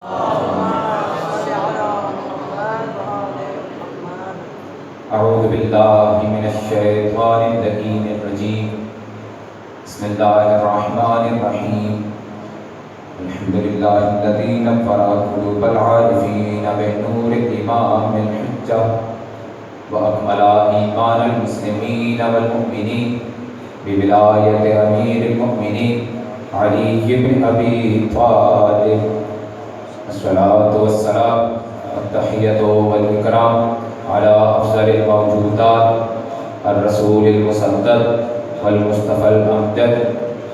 اعوذ باللہ من الشیطان اللعین الرجیم بسم اللہ الرحمن الرحیم الحمدللہ الذی نور قلوب العارفین بنور الامام الحجہ واکمل ایمان المسلمین والمؤمنین بولایت امیر المؤمنین علی بن ابی طالب الصلاۃ والسلام والتحیۃ والاکرام على أفضل الموجودات الرسول المصدق والمصطفى الأمجد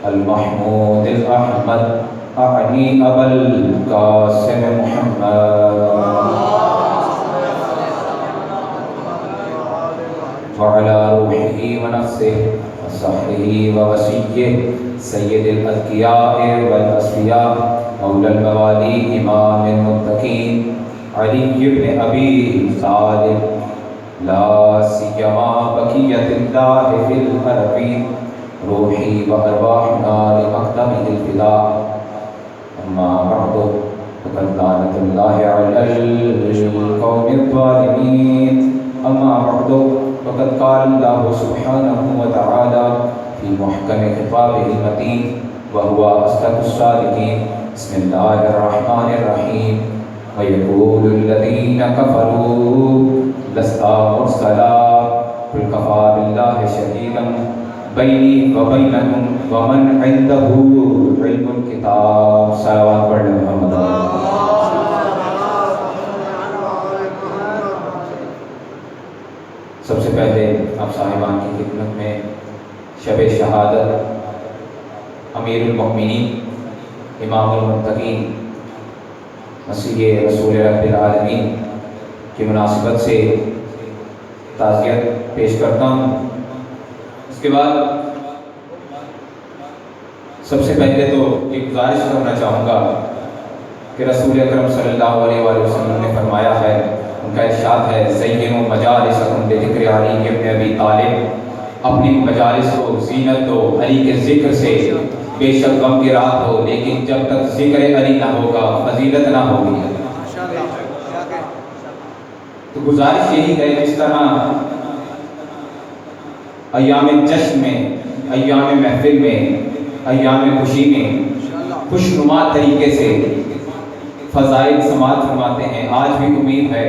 المحمود الأحمد أعني أبا القاسم محمد وعلى روحه ونفسه وصحبه ووصيه سيد الأذكياء والأصفياء مولى الموالي إمام المتقين علی بن ابی طالب لا سیما بقیت اللہ فی الارضین روحی و ارواحنا لمقدمہ الفداء اما بعد فقد لعنۃ اللہ علی القوم الظالمین اما بعد فقد قال اللہ سبحانہ وتعالی فی محکم خطابہ المتین وهو اصدق الصادقین بسم اللہ الرحمن الرحیم وَيَقُولُ الَّذِينَ كَفَرُوا لَسْتَ مُرْسَلًا قُلْ كَفَىٰ بِاللَّهِ شَهِيدًا بَيْنِي وَبَيْنَكُمْ وَمَنْ عِندَهُ عِلْمُ الْكِتَابِ صلوات پڑھ محمد سب سے پہلے آپ صاحبان کی خدمت میں شب شہادت امیر المؤمنین امام المتقین مسیح رسول رب العالمین کی مناسبت سے تعزیت پیش کرتا ہوں۔ اس کے بعد سب سے پہلے تو یہ گزارش کرنا چاہوں گا کہ رسول اکرم صلی اللہ علیہ وآلہ وسلم نے فرمایا ہے، ان کا ارشاد ہے زینوا مجالسکم بذکر علی بن ابی طالب، اپنی مجالس کو زینت دو علی کے ذکر سے، بے شک غم کی رات ہو لیکن جب تک ذکر علی نہ ہوگا فضیلت نہ ہوگی۔ تو گزارش یہی ہے جس طرح ایام جشن میں، ایام محفل میں، ایام خوشی میں خوشنما طریقے سے فضائل سماعت فرماتے ہیں، آج بھی امید ہے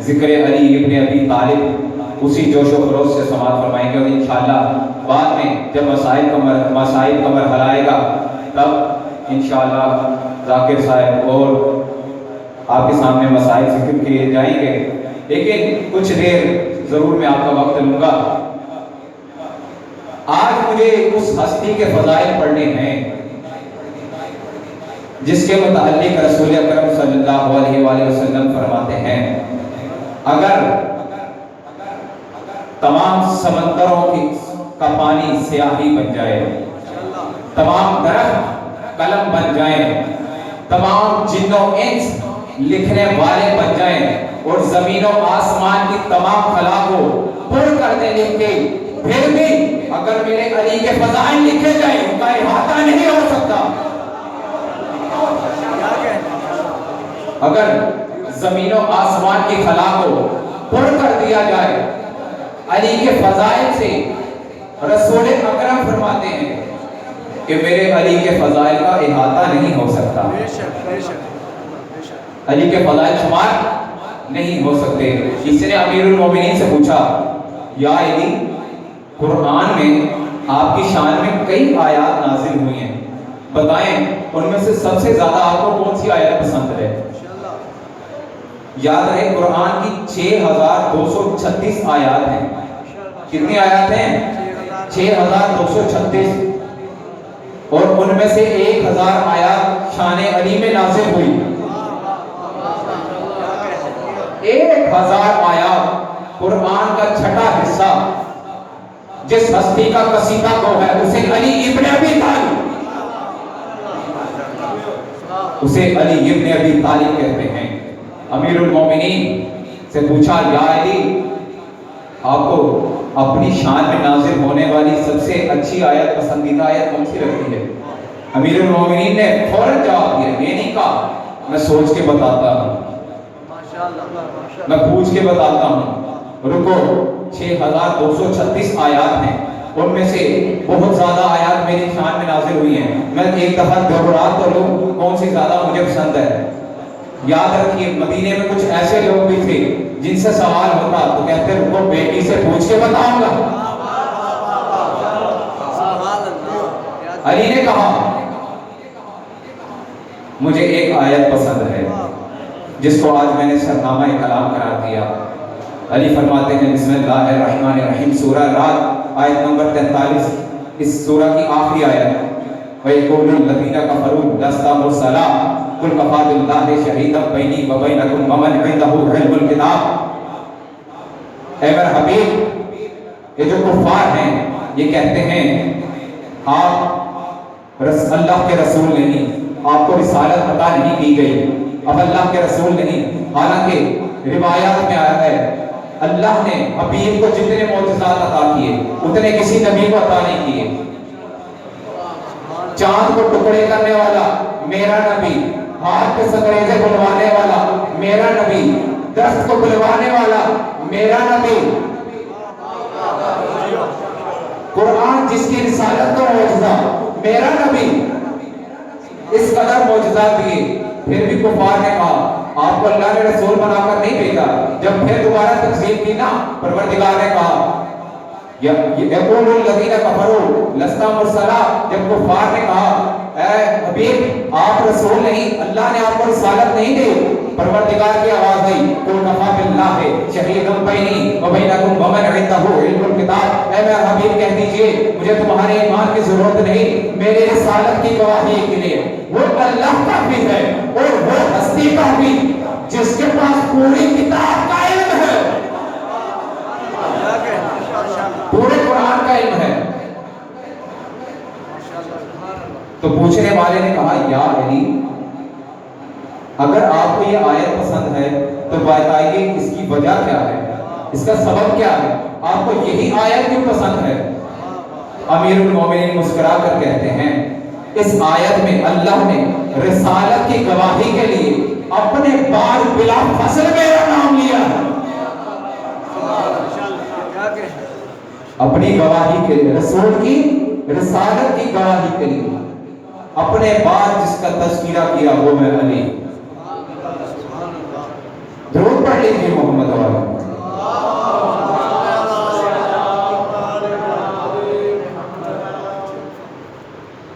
ذکر علی ابن ابی طالب اسی جوش و خروش سے سماعت فرمائیں گے، اور انشاءاللہ بعد میں جب مسائل کا مرحلہ آئے گا تب انشاءاللہ ذاکر صاحب اور آپ کے سامنے مسائل ذکر کیے جائیں گے، لیکن کچھ دیر ضرور میں آپ کا وقت لوں گا۔ آج مجھے اس ہستی کے فضائل پڑھنے ہیں جس کے متعلق رسول اکرم صلی اللہ علیہ وآلہ وسلم فرماتے ہیں، اگر تمام سمندروں کا پانی سیاہی بن جائے، تمام درخت قلم بن جائیں، تمام جن و انس لکھنے والے بن جائیں، اور زمین و آسمان کی تمام خلا کو پر کر دیں لکھ کے، پھر بھی اگر میرے علی کے فضائل لکھے جائیں ان کا احاطہ نہیں ہو سکتا۔ اگر زمین و آسمان کی خلا کو پر کر دیا جائے علی کے فضائل سے، رسول اکرم فرماتے ہیں کہ میرے علی کے فضائل کا احاطہ نہیں ہو سکتا، علی کے فضائل شمار نہیں ہو سکتے۔ کسی نے امیر المومنین سے پوچھا، یا علی قرآن میں آپ کی شان میں کئی آیات نازل ہوئی ہیں، بتائیں ان میں سے سب سے زیادہ آپ کو کون سی آیت پسند ہے؟ یاد رہے قرآن کی 6236 آیات ہیں۔ کتنی آیات ہیں؟ 6236، اور ان میں سے 1000 آیات شان علی میں نازل ہوئی۔ 1000 آیات قرآن کا چھٹا حصہ جس ہستی کا قصیدہ کو ہے اسے علی ابن ابی طالب، اسے علی ابن ابی طالب کہتے ہیں۔ امیر المومنین سے پوچھا، یا علی آپ کو اپنی شان میں نازل ہونے والی سب سے اچھی آیت، پسندیدہ آیت کون سی لگتی ہے؟ امیر المومنین نے فوراً جواب دیا، یہ نہیں کہا میں سوچ کے بتاتا ہوں، میں پوچھ کے بتاتا ہوں۔ رکو، 6236 آیات ہیں، ان میں سے بہت زیادہ آیات میری شان میں نازل ہوئی ہیں۔ میں ایک دفعہ دوہرات تو لوں کون سی زیادہ مجھے پسند ہے۔ یاد رکھیے، مدینے میں کچھ ایسے لوگ بھی تھے جن سے سوال ہوتا تو کہتے رکو بیٹی سے پوچھ کے بتاؤں گا۔ علی نے کہا مجھے ایک آیت پسند ہے جس کو آج میں نے سرنامہ کلام قرار دیا۔ علی فرماتے ہیں بسم اللہ الرحمن الرحیم، سورہ رات آیت نمبر 43، اس سورہ کی آخری آیت۔ وَيَقُولُ الَّذِينَ كَفَرُوا لَسْتَ مُرْسَلًا قُلْ كَفَىٰ بِاللَّهِ شَهِيدًا بَيْنِي وَبَيْنَكُمْ وَمَنْ عِندَهُ عِلْمُ الْكِتَابِ۔ اے میرے حبیب، یہ جو کفار ہیں یہ کہتے ہیں آپ اللہ کے رسول نہیں، آپ کو رسالت عطا نہیں کی گئی، اب اللہ کے رسول نہیں۔ حالانکہ روایات میں آیا ہے اللہ نے حبیب کو جتنے معجزات عطا کیے اتنے کسی نبی کو عطا نہیں کیے۔ چاند کو ٹکڑے کرنے والا میرا نبی، ہاتھ کے سنگریزے بلوانے والا میرا نبی، درخت کو بلوانے والا میرا نبی، قرآن جس کی رسالت کا معجزہ میرا نبی، اس قدر معجزات دیے، پھر بھی کفار نے کہا آپ کو اللہ نے رسول بنا کر نہیں بھیجا۔ جب پھر دوبارہ تکذیب کی نا، پروردگار نے کہا یقول الذین کفروا لست مرسلا، جب کفار نے کہا اے حبیب آپ رسول نہیں، اللہ نے آپ کو رسالت نہیں دی، پروردگار کی آواز آئی قل کفیٰ باللہ شہیدا بینی وبینکم ومن عندہ علم الکتاب۔ اے میرے حبیب کہہ دیجئے مجھے تمہارے ایمان کی ضرورت نہیں، میرے رسالت کی گواہی کے لیے وہ اللہ کا بھی ہے اور وہ ہستی کا بھی جس کے پاس پوری کتاب کا علم ہے، پورے قرآن کا علم ہے۔ تو پوچھنے والے نے کہا یا علی اگر آپ کو یہ آیت پسند ہے تو بتائیے اس کی وجہ کیا ہے، اس کا سبب کیا ہے، آپ کو یہی آیت کیوں پسند ہے؟ امیر المومنین مسکرا کر کہتے ہیں اس آیت میں اللہ نے رسالت کی گواہی کے لیے اپنے بار بلا فصل میرا نام لیا، اپنی گواہی کے لیے، رسول کی رسالت کی گواہی کے لیے اپنے بعد جس کا تذکرہ کیا وہ میں علی۔ درود پڑھ لیجیے محمد والا۔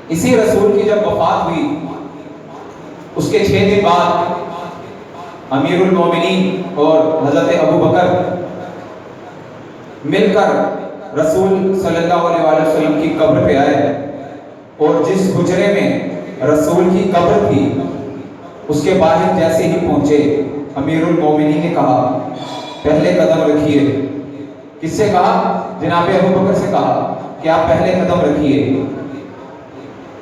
اسی رسول کی جب وفات ہوئی اس کے 6 دن بعد امیر المومنین اور حضرت ابو بکر مل کر رسول صلی اللہ علیہ وسلم کی قبر پہ آئے، اور جس حجرے میں رسول کی قبر تھی اس کے باہر جیسے ہی پہنچے امیر المومنین نے کہا پہلے قدم رکھیے۔ کس سے کہا؟ جناب ابو بکر سے کہا کہ آپ پہلے قدم رکھیے۔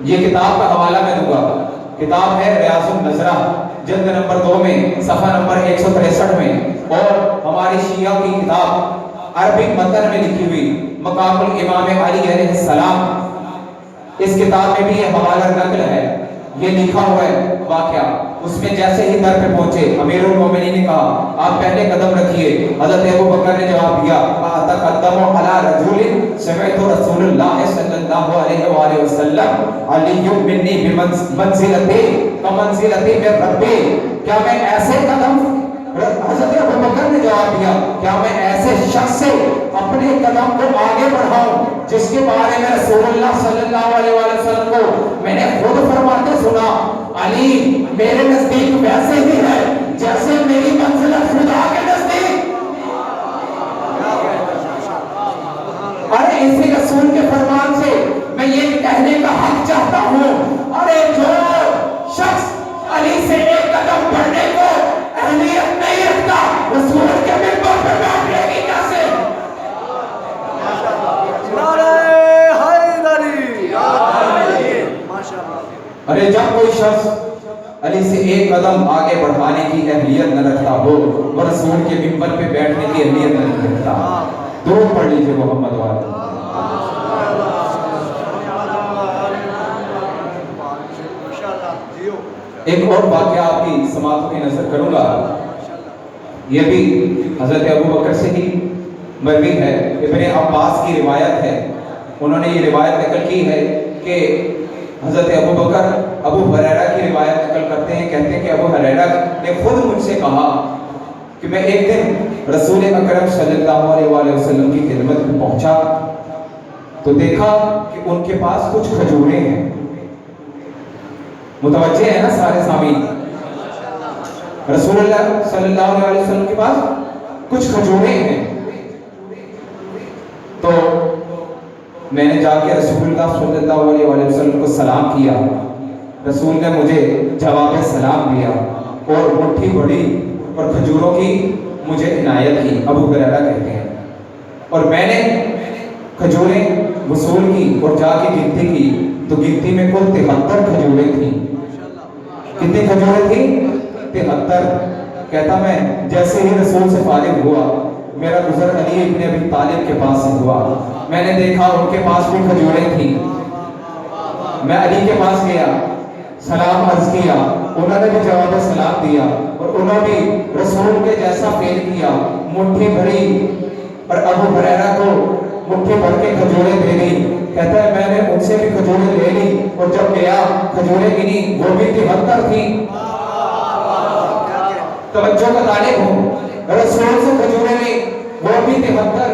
یہ کتاب کا حوالہ میں دوں گا، کتاب ہے ریاض النظرہ، جلد نمبر 2 میں صفحہ نمبر 163 میں، اور ہماری شیعہ کی کتاب عربک متن میں لکھی ہوئی مقام الامام علی علیہ السلام، اس کتاب میں بھی یہ حوالہ نقل ہے، یہ لکھا ہوا ہے واقعہ۔ اس میں جیسے ہی در پہ پہنچے امیر المومنین نے کہا آپ پہلے قدم رکھیے۔ حضرت ابو بکر نے جواب دیا اتقدم علی رجل سمعت رسول اللہ صلی اللہ علیہ وآلہ وسلم علی منی بمنزلتی کمنزلتی من ربی، کیا میں ایسے قدم، حضرت ابو بکر نے جواب دیا کیا میں ایسے شخص سے اپنے قدم کو آگے بڑھاؤں جس کے بارے میں رسول اللہ صلی اللہ علیہ وسلم کو میں نے خود فرماتے سنا علی میرے نزدیک ویسے ہی ہے جیسے میری منزلت خدا کے نزدیک۔ ارے اسی رسول کے فرمان سے میں یہ کہنے کا حق چاہتا ہوں، ارے جو شخص علی سے ایک قدم بڑھنے کو اہلیت نہیں رکھتا رسول کے منبر پر بیٹھنے کی کیسے؟ ارے جب کوئی شخص علی سے ایک قدم آگے بڑھانے کی اہلیت نہ رکھتا ہو وہ رسول کے منبر پہ بیٹھنے کی اہلیت نہ رکھتا، درود پڑھ لیجیے محمد والا۔ ایک اور واقعہ آپ کی سماعت میں نظر کروں گا، یہ بھی حضرت ابو بکر سے ہی مروی ہے، ابن عباس کی روایت ہے، انہوں نے یہ روایت نقل کی ہے کہ حضرت ابو بکر ابو ہریرہ کی روایت نقل کرتے ہیں، کہتے ہیں کہ ابو ہریرہ نے خود مجھ سے کہا کہ میں ایک دن رسول اکرم صلی اللہ علیہ وآلہ وسلم کی خدمت میں پہنچا تو دیکھا کہ ان کے پاس کچھ کھجوریں ہیں۔ متوجہ ہے نا سارے سامعین؟ رسول اللہ صلی اللہ علیہ وسلم کے پاس کچھ کھجوریں ہیں، تو میں نے جا کے رسول اللہ صلی اللہ علیہ وسلم کو سلام کیا، رسول نے مجھے جواب سلام دیا اور مٹھی بڑی اور کھجوروں کی مجھے عنایت کی، ابو ہریرہ کہتے ہیں، اور میں نے کھجوریں وصول کی اور جا کے گنتی کی تو گنتی میں کل 73 کھجوریں تھیں۔ کتنی کھجوریں تھیں؟ 73۔ کہتا میں جیسے ہی رسول سے فارغ ہوا میرا گزر علی ابن ابی طالب کے پاس سے ہوا، میں نے دیکھا ان کے پاس بھی کھجوریں تھیں، میں علی کے پاس گیا، سلام عرض کیا، انہوں نے بھی جواب سلام دیا اور انہوں نے بھی رسول کے جیسا فعل کیا، مٹھی بھری، اور ابو ہریرہ کو مٹھی بھر کے کھجوریں دے دی۔ کہتا ہے میں نے ان سے بھی کھجوریں لے لی اور جب گیا کھجوریں گنی وہ بھی 73 تھیں۔ توجہ کا طالب ہوں، رسول سے کھجوریں لی وہ بھی 73،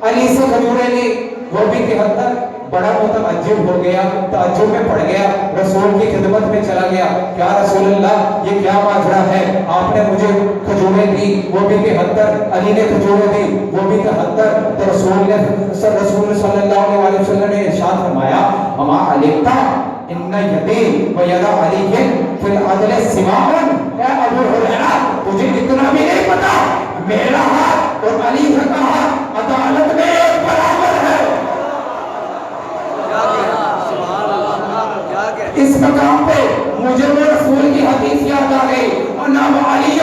علی سے کھجوریں لی وہ بھی 73۔ بڑا متعجب ہو گیا، تعجب میں پڑ گیا، رسول کی خدمت میں چلا گیا، کیا رسول اللہ یہ کیا ماجرا ہے؟ آپ نے مجھے کھجوریں دی وہ بھی 73، علی نے کھجوریں دی وہ بھی 73، تو رسول صلی اللہ علیہ وسلم نے ارشاد فرمایا اما علمتا ان یدی و ید علی فی العدل سواء، اے ابو ہریرہ تجھے اتنا بھی نہیں پتا میرا ہاتھ اور علی کا ہاتھ عدالت میں ایک برابر ہے۔ اس مقام پہ مجھے وہ رسول کی حدیث یاد آ گئی، انا علی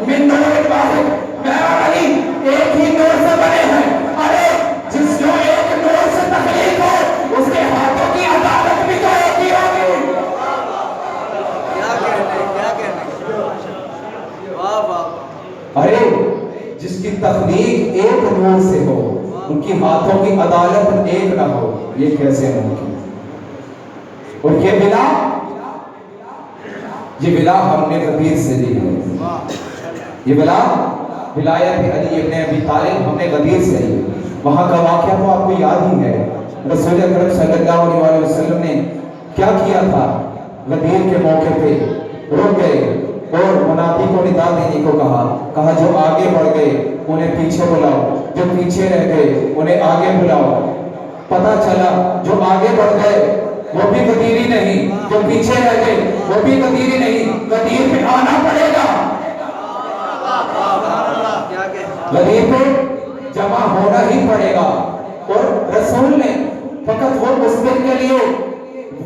من نور واحد، میں اور علی ایک ہی نور سے بنے ہیں۔ ارے جس جو ایک نور سے تخلیق ہو اس کے ہاتھوں کی عدالت بھی تو ایک ہی ہوگی۔ ارے جس کی تخلیق ایک نور سے ہو ان کی ہاتھوں کی عدالت ایک نہ ہو، یہ کیسے ممکن؟ اور یہ بلا ہم نے غدیر سے لی ہے، یہ بلا ولایت علی ابن ابی طالب ہم نے غدیر سے لی۔ وہاں کا واقعہ تو آپ کو یاد ہی ہے، رسول اکرم صلی اللہ علیہ وسلم نے کیا کیا تھا؟ غدیر کے موقع پہ رک گئے اور منادی کو ندا دینے کو کہا جو آگے بڑھ گئے انہیں پیچھے بلاؤ، جو پیچھے رہ گئے انہیں آگے بلاؤ۔ پتہ چلا جو آگے بڑھ گئے وہ بھی غدیری نہیں، جو پیچھے رہ گئے وہ بھی غدیری نہیں، غدیر پہ آنا پڑے گا، غدیر پہ جمع ہونا ہی پڑے گا۔ اور رسول نے فقط وہ مسلم کے لیے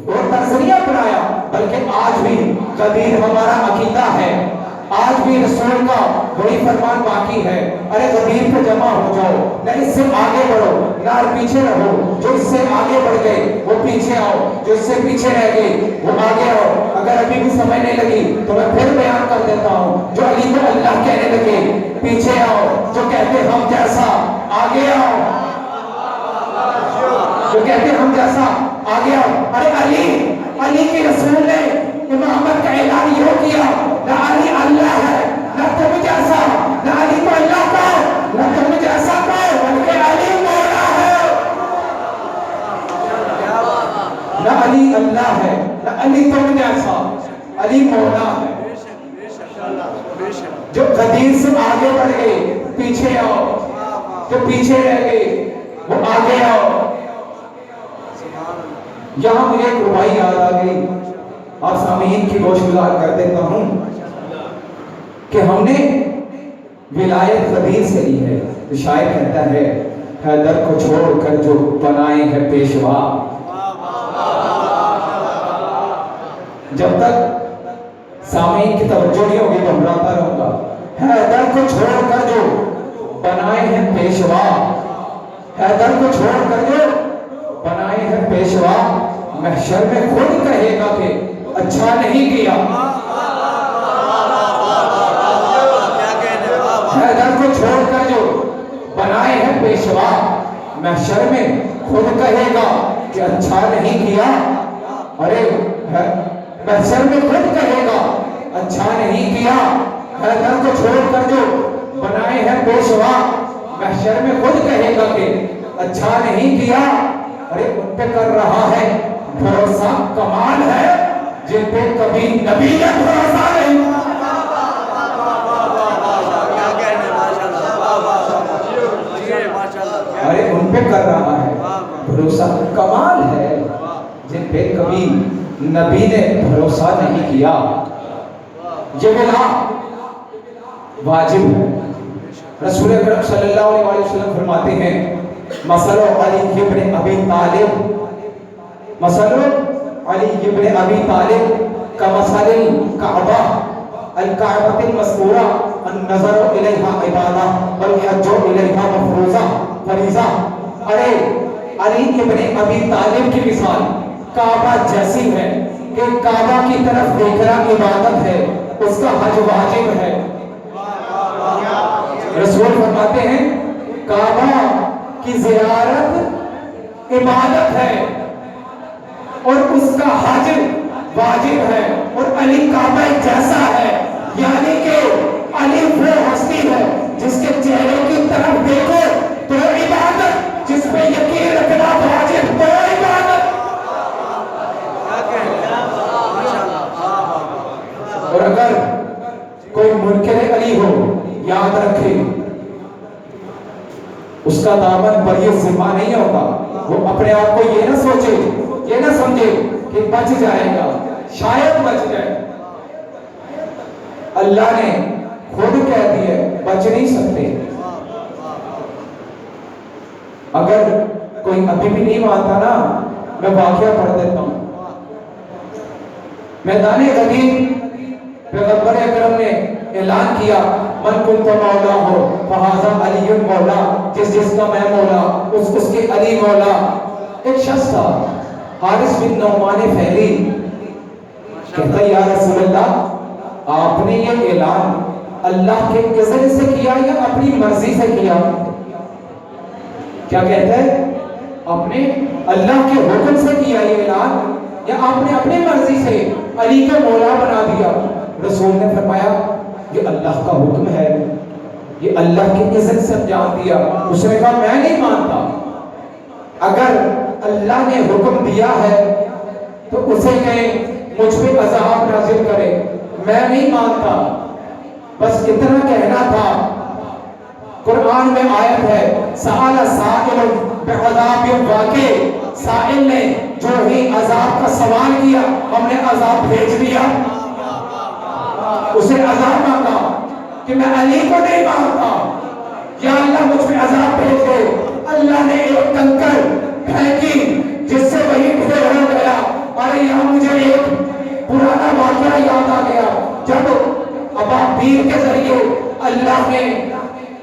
اور نظریہ بنایا بلکہ آج بھی غدیر ہمارا عقیدہ ہے، آج بھی رسول کا وہی فرمان باقی ہے، ارے غدیر پہ جمع ہو جاؤ، نہ اس سے آگے بڑھو نہ پیچھے رہو، جو اس سے آگے بڑھ گئے وہ پیچھے آؤ، جو اس سے پیچھے رہ گئے وہ آگے آؤ۔ اگر ابھی بھی سمجھ نہیں لگی تو میں پھر بیان کر دیتا ہوں، جو علی کو اللہ کہنے لگے پیچھے آؤ، جو کہتے ہم جیسا آگے آؤ، جو کہتے ہم جیسا آگے آؤ۔ ارے علی کی رسول نے امامت کا اعلان یہ کیا، نہ علی اللہ ہے نہ تم جیسا، نہ علی کو اللہ کہو نہ تم جیسا کہو، بلکہ علی مولا ہے۔ نہ علی اللہ ہے نہ علی تم جیسا، علی مولا ہے۔ جو غدیر سے آگے بڑھ گئے پیچھے آؤ، جو پیچھے رہ گئے وہ آگے آؤ۔ یہاں مجھے ایک ربائی یاد آ گئی، آپ سامعین کی گوش گزار کر دیتا ہوں کہ ہم نے ولایت غدیر سے لی ہے۔ تو شاعر کہتا ہے حیدر کو چھوڑ کر جو بنائے ہیں پیشوا، جب تک سامعین کی توجہ نہیں ہوگی تو ہمراتا رہوں گا۔ حیدر کو چھوڑ کر جو بنائے ہیں پیشوا، حیدر کو چھوڑ کر جو بنائے ہیں پیشوا، محشر میں خود کہے گا کہ اچھا نہیں کیا۔ حیدر کو چھوڑ کر جو بنائے ہیں پیشوا، محشر میں خود کہے گا کہ اچھا نہیں کیا۔ ارے محشر میں خود کہے گا اچھا نہیں کیا۔ حیدر کو چھوڑ کر جو بنائے ہیں پیشوا، محشر میں خود کہے گا کہ اچھا نہیں کیا۔ ارے ان پہ کر رہا ہے بھروسہ، کمال ہے جن پہ کبھی نبی نے بھروسہ نہیں۔ ارے ان پہ کر رہا ہے بھروسہ، کمال ہے جن پہ کبھی نبی نے بھروسہ نہیں کیا۔ یہ ولا واجب ہے۔ رسول اکرم صلی اللہ علیہ وسلم فرماتے ہیں مثل علی ابن ابی طالب، مثل علی ابن ابی طالب کمثل الکعبہ، الکعبۃ المذکورہ النظر الیہا عبادہ والحج الیہا فریضہ۔ ارے علی ابن ابی طالب کی مثال کعبہ جیسی ہے کہ کعبہ کی طرف دیکھنا عبادت ہے، اس کا حج واجب ہے۔ رسول فرماتے ہیں کعبہ کی زیارت عبادت ہے اور اس کا حج واجب ہے، اور علی کعبہ جیسا ہے، یعنی کہ علی وہ ہستی ہے جس کے چہرے کی طرف دیکھو تو عبادت، جس پہ یقین رکھنا واجب تو عبادت۔ اور اگر کوئی منکر علی ہو، یاد رکھے اس کا دامن پر یہ ذمہ نہیں ہوگا۔ وہ اپنے آپ کو یہ نہ سوچے، یہ نہ سمجھے کہ بچ جائے گا، شاید بچ جائے۔ اللہ نے خود کہہ دیا بچ نہیں سکتے۔ اگر کوئی ابھی بھی نہیں مانتا نا، میں واقعہ پڑھ دیتا ہوں۔ میدان غدیر پیغمبر اکرم نے اعلان کیا من کنت مولا ہو فہذا علی مولا، جس کا میں مولا اس کے علی مولا۔ ایک شخص تھا حارث بن نعمان فہری، کہتا یا رسول اللہ آپ نے یہ اعلان اللہ کے اذن سے کیا یا اپنی مرضی سے کیا؟ کیا کہتا ہے؟ آپ نے اللہ کے حکم سے کیا یہ اعلان یا آپ نے اپنی مرضی سے علی کا مولا بنا دیا؟ رسول نے فرمایا یہ اللہ کا حکم ہے، یہ اللہ کے اذن سے انجام دیا۔ اس نے کہا میں نہیں مانتا، اگر اللہ نے حکم دیا ہے تو اسے کہیں مجھ پہ عذاب نازل کرے، میں نہیں مانتا، بس اتنا کہنا تھا۔ قرآن میں آیت ہے سأل سائل بعذاب واقع، سائل نے جو ہی عذاب کا سوال کیا ہم نے عذاب بھیج دیا۔ اسے عذاب مانگا کہ میں علی کو نہیں مانتا، یا اللہ مجھ پہ عذاب بھیج دے۔ اللہ نے ایک کنکر پھینکی جس سے وہی ڈھیر ہو گیا۔ اور یہاں مجھے ایک پرانا واقعہ یاد آ گیا، جب ابابیل کے ذریعے اللہ نے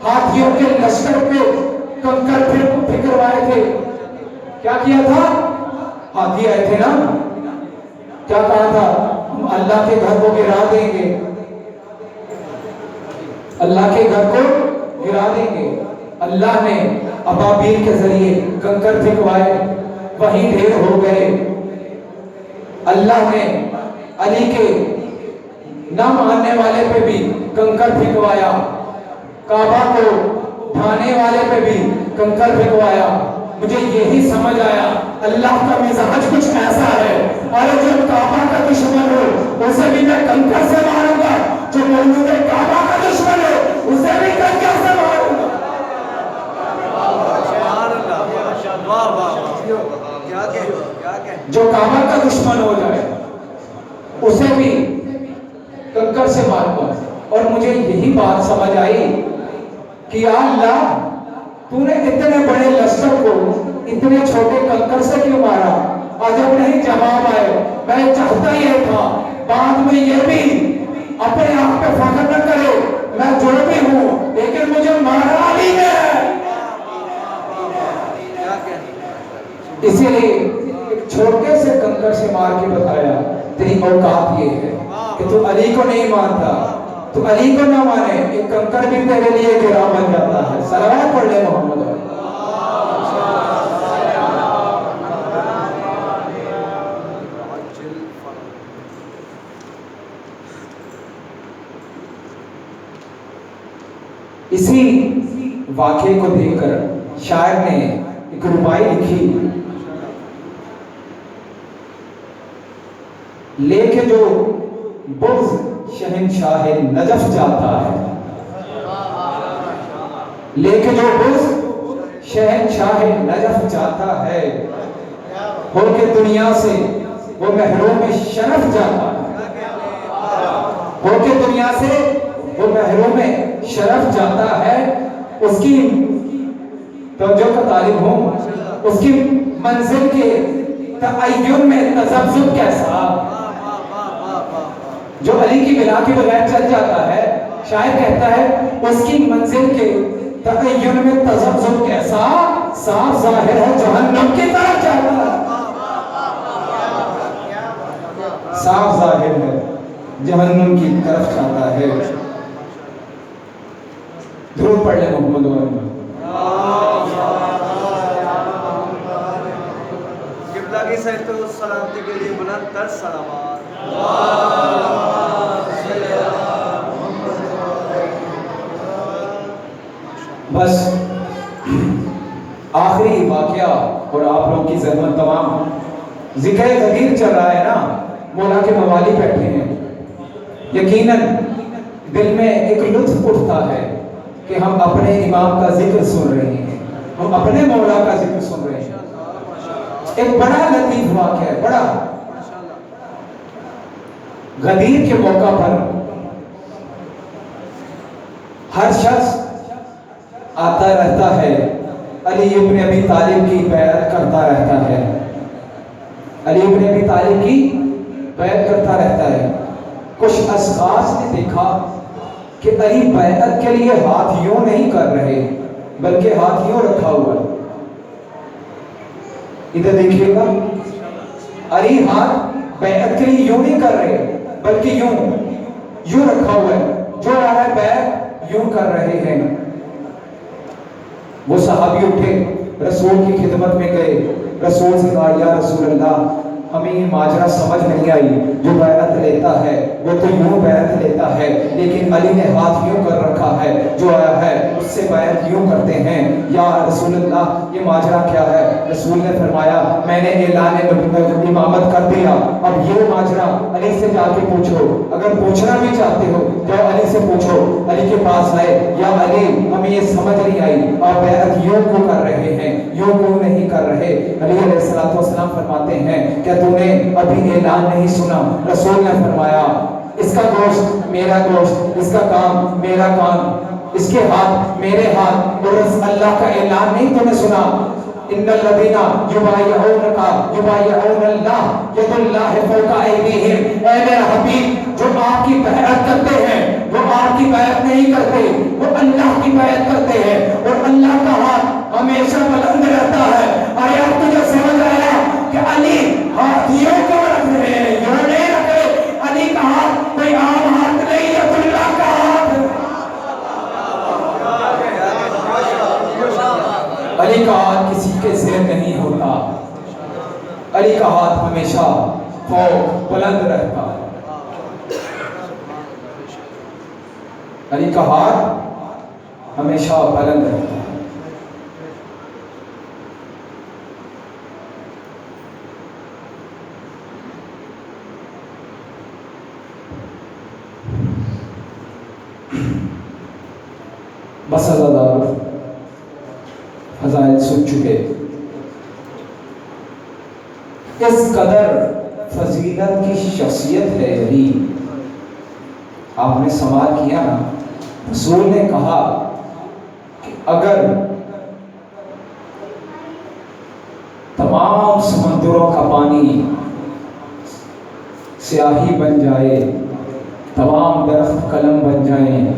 ہاتھیوں کے لشکر پہ کنکر پھکروائے تھے۔ کیا کیا تھا؟ ہاتھی آئے تھے نا، کیا کہا تھا؟ ہم اللہ کے گھر کو گرا دیں گے، اللہ کے گھر کو گرا دیں گے۔ اللہ نے ابابیل کے ذریعے کنکر پھکوائے، وہیں ڈھیر ہو گئے۔ اللہ نے علی کے نہ ماننے والے پہ بھی کنکر پھکوایا، کعبہ کو ڈھانے والے پہ بھی کنکر پھکوایا۔ مجھے یہی سمجھ آیا اللہ کا مزاج کچھ ایسا ہے، اور جو کعبہ کا دشمن ہو اسے بھی میں کنکر سے ماروں گا، جو مولود کعبہ کا دشمن ہو اسے بھی کنکر سے ماروں گا۔ جو کعبہ کا دشمن ہو جائے اسے بھی کنکر سے ماروں گا۔ اور مجھے یہی بات سمجھ آئی کہ یا اللہ تو نے اتنے بڑے لشکر کو اتنے چھوٹے کنکر سے کیوں مارا؟ عجب نہیں جواب آئے، میں چاہتا یہ تھا بعد میں یہ بھی اپنے آپ پہ فخر نہ کرے میں جو بھی ہوں، لیکن مجھے مارا علی نے۔ اسی لیے ایک چھوٹے سے کنکر سے مار کے بتایا تیری تیری اوقات یہ ہے کہ تو علی کو نہیں مانتا، تو علی کو نہ مانے، ایک کنکر بھی تیرے لیے گرا بن جاتا ہے۔ صلوات پڑھ لے محمد علیہ۔ اسی واقعے کو دیکھ کر شاعر نے ایک ربائی لکھی، لے کے جو بغض شہنشاہ نجف جاتا ہے، لے کے جو بغض شہنشاہ نجف جاتا ہے، ہو کے دنیا سے وہ محروم شرف جاتا ہے، ہو کے دنیا سے وہ محروم شرف جاتا ہے۔ اس کی توجہ کا طالب ہوں، اس کی منزل کے تعین میں تذبذب کیسا، جو علی کی بلا کے بغیر چل جاتا ہے، شاعر کہتا ہے اس کی منزل کے تعین میں تذبذب کیسا، صاف ظاہر ہے جہنم کی طرف جاتا ہے، صاف ظاہر ہے جہنم کی طرف جاتا ہے۔ درود پڑھ لیں محمد علیہ۔ قبلہ کی صحت و سلامتی کے لیے بلند تر صلوات۔ بس آخری واقعہ اور آپ لوگوں کی زحمت تمام، ذکر غدیر چل رہا ہے نا، مولا کے موالی بیٹھے ہیں، یقیناً دل میں ایک لطف اٹھتا ہے کہ ہم اپنے امام کا ذکر سن رہے ہیں، ہم اپنے مولا کا ذکر سن رہے ہیں۔ ایک بڑا لطیف واقعہ ہے، بڑا غدیر کے موقع پر ہر شخص آتا رہتا ہے، علی ابن ابی طالب کی بیعت کرتا رہتا ہے، علی ابن ابی طالب کی بیعت کرتا رہتا ہے۔ کچھ اشخاص نے دیکھا کہ علی بیعت کے لیے ہاتھ یوں نہیں کر رہے بلکہ ہاتھ یوں رکھا ہوا ہے۔ ادھر دیکھیے گا، علی ہاتھ بیعت کے لیے یوں نہیں کر رہے بلکہ یوں رکھا ہوا ہے، جو آ رہا ہے بیعت یوں کر رہے ہیں۔ وہ صحابی اٹھے، رسول کی خدمت میں گئے، رسول سے کہا یا رسول اللہ ہمیں یہ ماجرا سمجھ نہیں آئی، جو بیعت لیتا ہے وہ تو یوں بیعت لیتا ہے، لیکن علی نے ہاتھ یوں کر رکھا ہے، جو آیا ہے اس سے بیعت یوں کرتے ہیں، یا رسول اللہ یہ ماجرا کیا ہے؟ رسول نے فرمایا میں نے اعلان امامت کر دیا، اب یہ ماجرا علی سے جا کے پوچھو، اگر پوچھنا بھی چاہتے ہو جاؤ علی سے پوچھو۔ علی کے پاس آئے، یا علی ہمیں یہ سمجھ نہیں آئی آپ بیعت یوں کیوں کر رہے ہیں، یوں کیوں نہیں کر رہے؟ علی علیہ السلام فرماتے ہیں کیا تو نے ابھی اعلان نہیں سنا؟ رسول نے فرمایا اس کا گوشت میرا گوشت، اس کا کام میرا کام، اس کے ہاتھ میرے ہاتھ، اور اللہ کا اعلان نہیں تو نے سنا؟ ان الذین یبایعونک یبایعون اللہ ید اللہ فوق ایدیہم، اے میرا حبیب جو آپ کی بیعت کرتے ہیں وہ آپ کی بیعت نہیں کرتے، وہ اللہ کی بیعت کرتے ہیں، اور اللہ کا ہاتھ ہمیشہ بلند رہتا ہے۔ آیا تجھے سمجھ آیا کہ علی ہاتھ یوں کیوں رکھ رہے ہیں؟ یوں نہیں رکھ رہے، علی کا ہاتھ کوئی عام ہاتھ نہیں ہے، اللہ کا ہاتھ۔ علی کا ہاتھ کسی کے زیر نہیں ہوتا، علی کا ہاتھ ہمیشہ فوق بلند رہتا ہے، علی کا ہاتھ ہمیشہ بلند رہتا ہے۔ بس ازادار فضائل سن چکے، اس قدر فضیلت کی شخصیت ہے علی۔ آپ نے سوال کیا نا، رسول نے کہا کہ اگر تمام سمندروں کا پانی سیاہی بن جائے، تمام درخت قلم بن جائیں،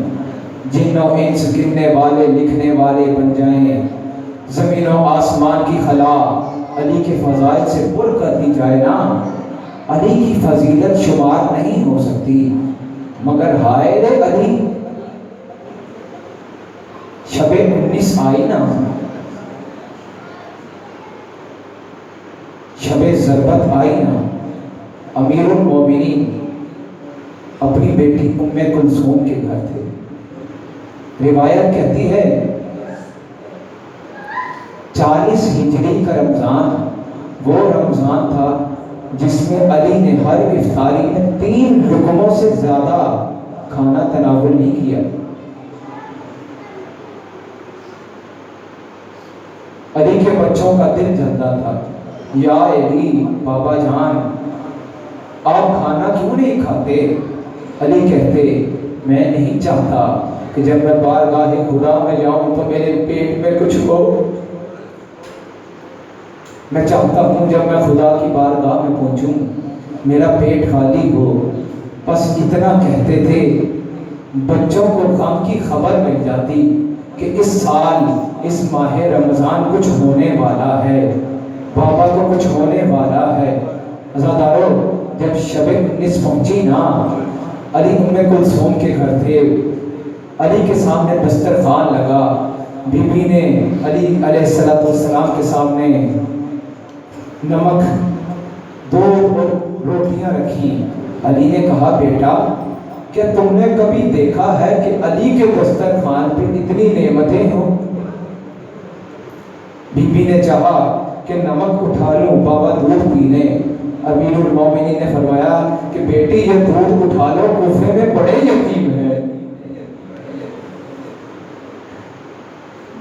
جن و انس گننے والے لکھنے والے بن جائیں، زمین و آسمان کی خلا علی کے فضائل سے پر کر دی جائے نا، علی کی فضیلت شمار نہیں ہو سکتی، مگر ہائے رے علی، شب 19 آئی نا، شب ضربت آئی نا، امیر المومنین اپنی بیٹی ام کلثوم کے گھر تھے۔ روایت کہتی ہے 40 ہجری کا رمضان وہ رمضان تھا جس میں علی نے ہر افطاری میں 3 لقموں سے زیادہ کھانا تناول نہیں کیا۔ علی کے بچوں کا دل جلتا تھا، یا علی بابا جان آپ کھانا کیوں نہیں کھاتے؟ علی کہتے میں نہیں چاہتا کہ جب میں بارگاہ خدا میں جاؤں تو میرے پیٹ میں کچھ ہو، میں چاہتا ہوں جب میں خدا کی بارگاہ میں پہنچوں میرا پیٹ خالی ہو۔ بس اتنا کہتے تھے، بچوں کو غم کی خبر مل جاتی کہ اس سال اس ماہ رمضان کچھ ہونے والا ہے، بابا کو کچھ ہونے والا ہے۔ عزادارو جب شب 19 پہنچی نا، علی ام کلثوم کے گھر تھے، علی کے سامنے دسترخوان لگا، بی بی نے علی علیہ السلام کے سامنے نمک، دودھ اور روٹیاں رکھی۔ علی نے کہا بیٹا کیا تم نے کبھی دیکھا ہے کہ علی کے دسترخوان پہ اتنی نعمتیں ہوں؟ بی بی نے چاہا کہ نمک اٹھا لوں بابا دودھ پینے۔ امیر المومنین نے فرمایا کہ بیٹی یہ دودھ اٹھا لو، کوفے میں بڑے یتیم ہے۔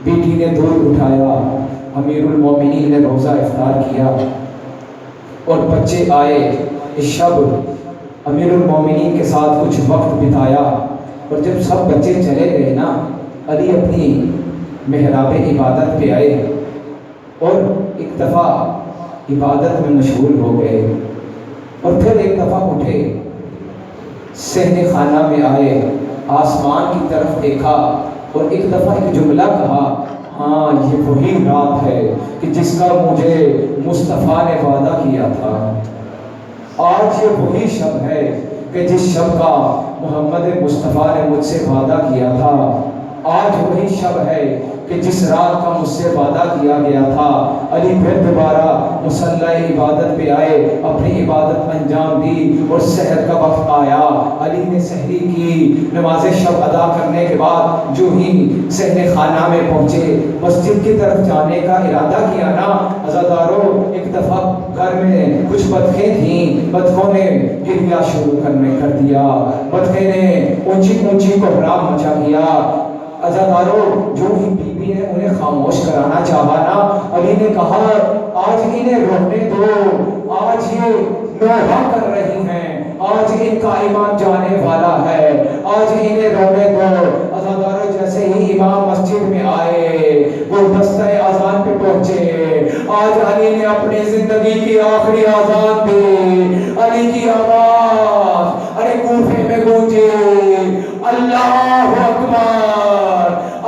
بیٹی نے دودھ اٹھایا، امیر المومنین نے روزہ افطار کیا اور بچے آئے۔ اس شب امیر المومنین کے ساتھ کچھ وقت بتایا، اور جب سب بچے چلے گئے نا، علی اپنی محراب عبادت پہ آئے اور ایک دفعہ عبادت میں مشغول ہو گئے، اور پھر ایک دفعہ اٹھے، صحن خانہ میں آئے، آسمان کی طرف دیکھا اور ایک دفعہ ایک جملہ کہا، ہاں یہ وہی رات ہے کہ جس کا مجھے مصطفیٰ نے وعدہ کیا تھا، آج یہ وہی شب ہے کہ جس شب کا محمد مصطفیٰ نے مجھ سے وعدہ کیا تھا، آج وہی شب ہے کہ جس رات کا مجھ سے وعدہ کیا گیا تھا۔ علی پھر دوبارہ مصلی عبادت پہ آئے، اپنی عبادت انجام دی اور سحر کا وقت آیا۔ علی نے سحری کی، نماز شب ادا کرنے کے بعد جو ہی صحن خانہ میں پہنچے، مسجد کی طرف جانے کا ارادہ کیا نا، عزادارو ایک دفعہ گھر میں کچھ بطخیں تھیں، بطخوں نے گریہ شروع کر دیا، بطخیں نے اونچی اونچی کوہرام مچا دیا۔ عزادارو جو ہی بی بی نے انہیں خاموش کرانا چاہا نا، علی نے کہا آج انہیں رونے دو، آج یہ نوحہ کر رہی ہیں، آج ان کا ایمان جانے والا ہے، آج انہیں رونے دو۔ عزادارو جیسے ہی امام مسجد میں آئے، وہ دستہ اذان پہ پہنچے، آج علی نے اپنی زندگی کی آخری اذان دی، علی کی آواز ارے کوفے میں گونجے، اللہ اکبر۔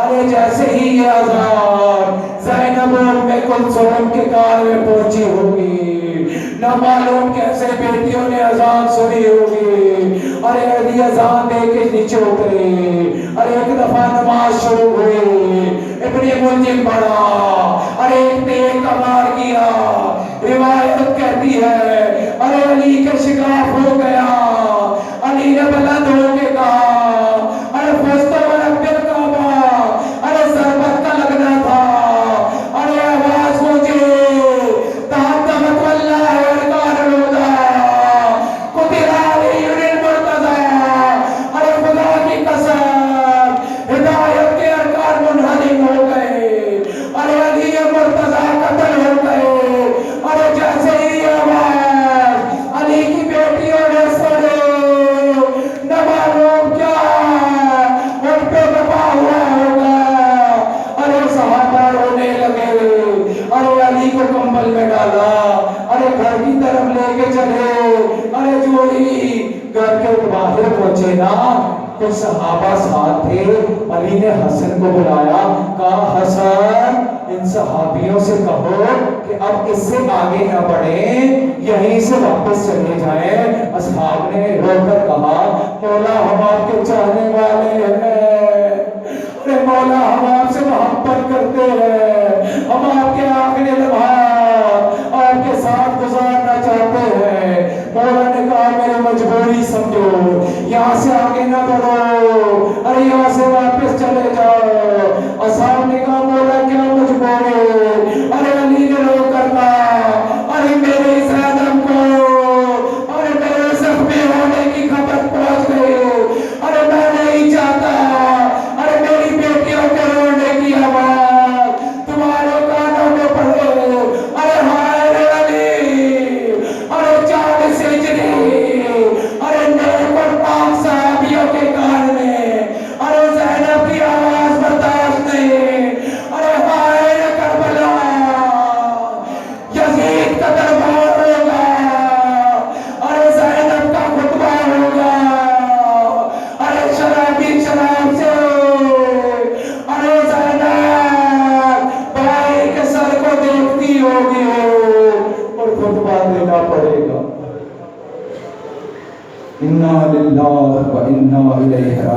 ارے جیسے ہی یہ اذان زینب ام کلثوم کے کان میں پہنچی ہوگی، نہ معلوم کیسے بیٹیوں نے اذان سنی ہوگی۔ ارے علی اذان دے کے نیچے اترے، ارے ایک دفعہ نماز شروع ہوئی، ابن ملجم پڑھا، ارے ایک تیل کا مار کیا۔ روایت کہتی ہے ارے علی کے شگاف ہو گیا، علی نے بلند ہو کے کہا ارے فستو رب الکعبہ، ارے ضربت کا لگنا تھا، ارے آواز پہنچے تعظمت واللہ ارکان الہدی قتل علی المرتضی، ارے خدا کی قسم ہدایت کے ارکان منہدم ہو گئے، ارے علی مرتضی قتل ہو گئے۔ ارے جیسے ہی آواز علی کی بیٹیوں نے سنی، نہ معلوم کیا ان پہ بپا ہوا ہوگا۔ ارے صحابہ رونے لگے، ارے علی کو کمبل میں ڈالا، ارے گھر کی طرف لے کے چلے۔ ارے جو ہی گھر کے باہر پہنچے نا، کچھ صحابہ ساتھ تھے، علی نے حسن کو بلایا، کہا حسن ان صحابیوں سے کہو کہ اب اس سے آگے نہ بڑھیں، یہیں سے واپس چلے جائیں۔ اصحاب نے رو کر کہا مولا ہم آپ کے چاہنے والے ہیں، ارے مولا ہم آپ سے محبت کرتے ہیں، ہم آپ کے آخری لمحات آپ کے ساتھ گزارنا چاہتے ہیں۔ مولا نے کہا میری مجبوری سمجھو، یہاں سے آگے نہ بڑھو، ارے یہاں سے واپس چلے جاؤ۔ اصحاب نے کہا مولا کیا مجبوری؟ ارے علی نے رو کر کہا ارے میری زینب کو ارے میرے زخمی ہونے کی خبر پہنچ گئی، ارے میں نہیں چاہتا ارے میری بیٹیوں کے رونے کی آواز تمہارے کانوں میں پڑے۔ ارے ہائے رے علی، ارے 40 ہجری، ارے نیک اور پاک صحابیوں کے کان میں ارے زینب کی آواز برداشت نہیں۔ ارے ہائے رے کربلا، یزید کا دربار ہوگا، ارے زینب کا خطبہ ہوگا، ارے شرابی شراب سے ارے زینب بھائی کے سر کو دیکھتی ہوگی اور خطبہ دینا پڑے گا۔ انا للہ و انا الیہ راجعون۔